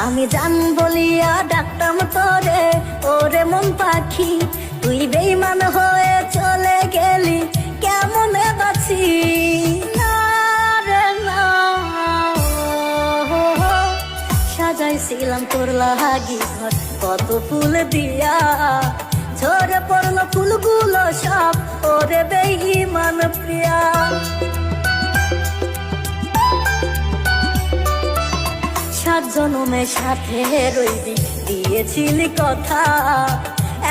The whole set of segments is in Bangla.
আমি জান বলিয়া ডাকতাম তোরে, ওরে মন পাখি তুই বেইমান হয়ে চলে গেলি, কেমনে বাঁচি না রে না। সাজাইছিলাম তোর লাগি ঘর কত ফুল দিয়া, ঝরে পড়লো ফুলগুলো সব ওরে বেঈমান প্রিয়া। সাত জনমে সাথে রইবি দিয়েছিলি কথা,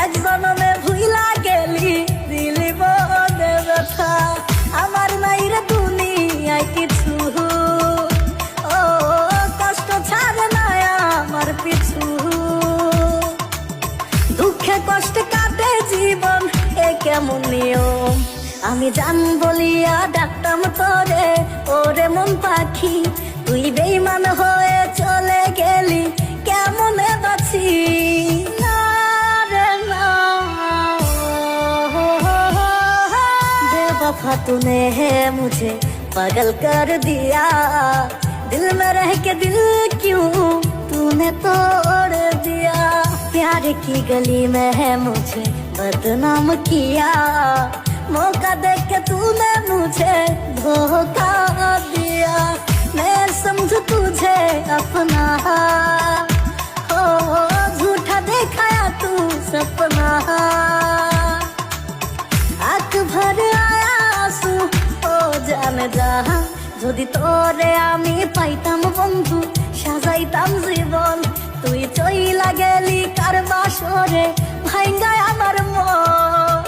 এক জনমে ভুইলা গেলি দিলি বনে ব্যথা। আমার নাইরে দুনিয়ায় কিছু, ও কষ্ট ছাড়ে না আমার পিছু। দুঃখে কষ্টে কাটে জীবন, এ কেমন নিয়ম। আমি জান বলিয়া ডাকতাম তোরে, ওরে মন পাখি তুই বেইমান হয়ে চলে গেলি, কেমনে বাঁচি না রে না। बेवफा तूने है मुझे पागल कर दिया, दिल में रह के दिल क्यों तूने तोड़ दिया। प्यार की गली में है मुझे बदनाम किया, मौका देख के तूने मुझे धोखा दिया। मैं समझू तुझे अपना, हो झूठा दिखाया तू सपना। आँख भर आया आंसू ओ जाने जहां, যদি তোরে আমি পাইতাম বন্ধু সাজাইতাম জীবন। তুই চইলা গেলি কার বাসরে ভাঙ্গায় আমার মন।